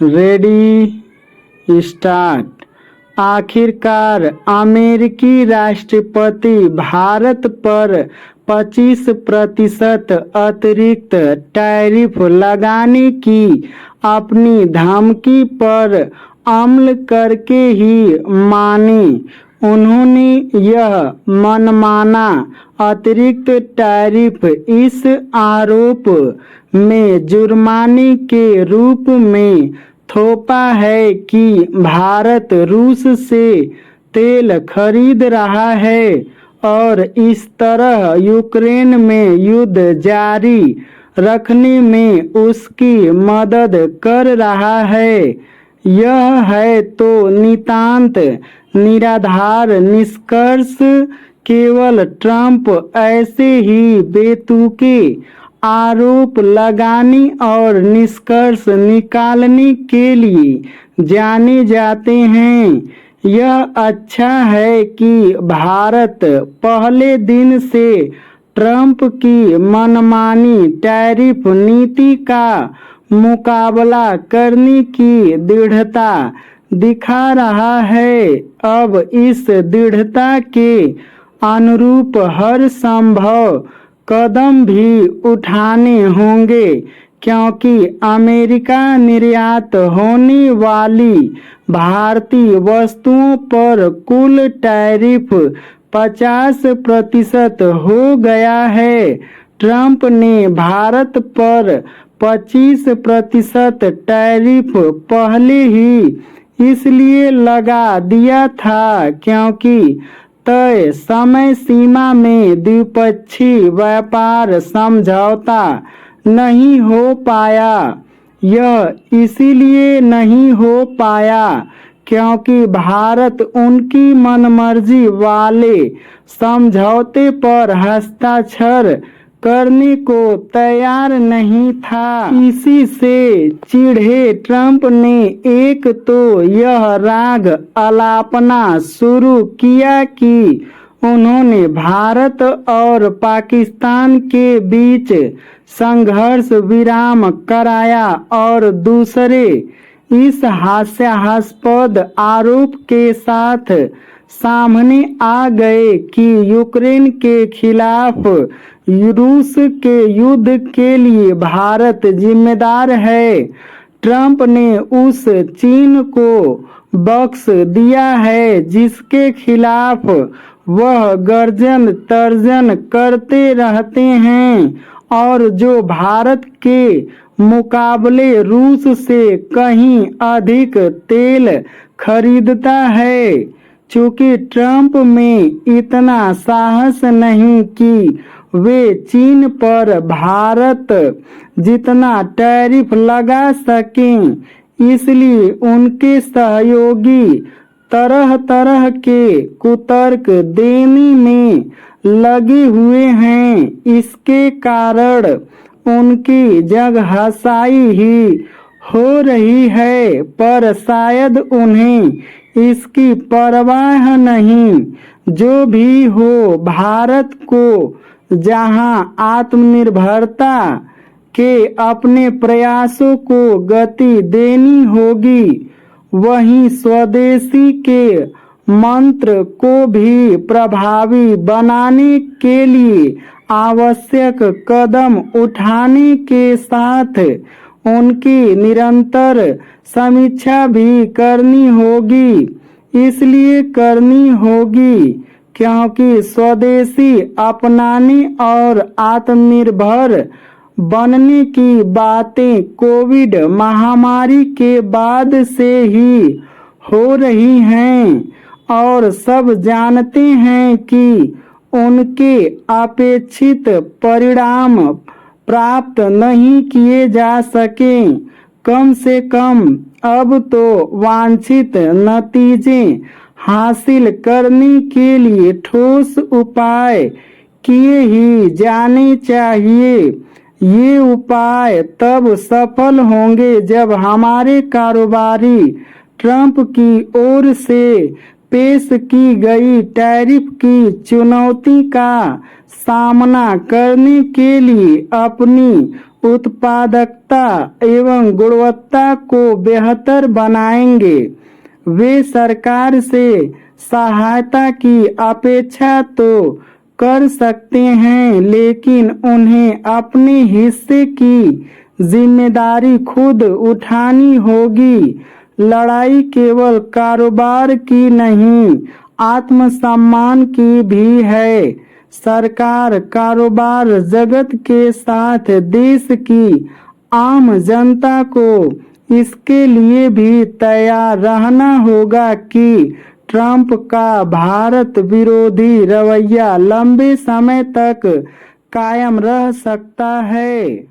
Ready start. आखिरकार अमेरिकी राष्ट्रपति भारत पर 25% अतिरिक्त टैरिफ लगाने की अपनी धमकी पर अमल करके ही माने। उन्होंने यह मनमाना अतिरिक्त टैरिफ इस आरोप में जुर्माने के रूप में थोपा है कि भारत रूस से तेल खरीद रहा है और इस तरह यूक्रेन में युद्ध जारी रखने में उसकी मदद कर रहा है। यह है तो नितांत निराधार निष्कर्ष। केवल ट्रंप ऐसे ही बेतुके आरोप लगाने और निष्कर्ष निकालने के लिए जाने जाते हैं। यह अच्छा है कि भारत पहले दिन से ट्रंप की मनमानी टैरिफ नीति का मुकाबला करने की दृढ़ता दिखा रहा है। अब इस दृढ़ता के अनुरूप हर संभव कदम भी उठाने होंगे, क्योंकि अमेरिका निर्यात होने वाली भारतीय वस्तुओं पर कुल टैरिफ 50% हो गया है। ट्रंप ने भारत पर 25% टैरिफ पहले ही इसलिए लगा दिया था क्योंकि तय समय सीमा में द्विपक्षीय व्यापार समझौता नहीं हो पाया। यह इसीलिए नहीं हो पाया क्योंकि भारत उनकी मनमर्जी वाले समझौते पर हस्ताक्षर करने को तैयार नहीं था। इसी से चिढ़े ट्रंप ने एक तो यह राग अलापना शुरू किया कि उन्होंने भारत और पाकिस्तान के बीच संघर्ष विराम कराया और दूसरे इस हास्यास्पद आरोप के साथ सामने आ गए कि यूक्रेन के खिलाफ रूस के युद्ध के लिए भारत जिम्मेदार है। ट्रंप ने उस चीन को बख्श दिया है जिसके खिलाफ वह गर्जन तर्जन करते रहते हैं और जो भारत के मुकाबले रूस से कहीं अधिक तेल खरीदता है। चूंकि ट्रंप में इतना साहस नहीं कि वे चीन पर भारत जितना टैरिफ लगा सकें, इसलिए उनके सहयोगी तरह तरह के कुतर्क देने में लगे हुए हैं। इसके कारण उनकी जगहसाई ही हो रही है, पर शायद उन्हें इसकी परवाह नहीं। जो भी हो, भारत को जहां आत्मनिर्भरता के अपने प्रयासों को गति देनी होगी, वहीं स्वदेशी के मंत्र को भी प्रभावी बनाने के लिए आवश्यक कदम उठाने के साथ उनकी निरंतर समीक्षा भी करनी होगी। इसलिए करनी होगी क्योंकि स्वदेशी अपनाने और आत्मनिर्भर बनने की बातें कोविड महामारी के बाद से ही हो रही हैं और सब जानते हैं कि उनके अपेक्षित परिणाम प्राप्त नहीं किए जा सके। कम से कम अब तो वांछित नतीजे हासिल करने के लिए ठोस उपाय किए ही जाने चाहिए। ये उपाय तब सफल होंगे जब हमारे कारोबारी ट्रंप की ओर से पेश की गई टैरिफ की चुनौती का सामना करने के लिए अपनी उत्पादकता एवं गुणवत्ता को बेहतर बनाएंगे। वे सरकार से सहायता की अपेक्षा तो कर सकते हैं, लेकिन उन्हें अपने हिस्से की जिम्मेदारी खुद उठानी होगी। लड़ाई केवल कारोबार की नहीं, आत्मसम्मान की भी है। सरकार, कारोबार जगत के साथ देश की आम जनता को इसके लिए भी तैयार रहना होगा कि ट्रंप का भारत विरोधी रवैया लंबे समय तक कायम रह सकता है।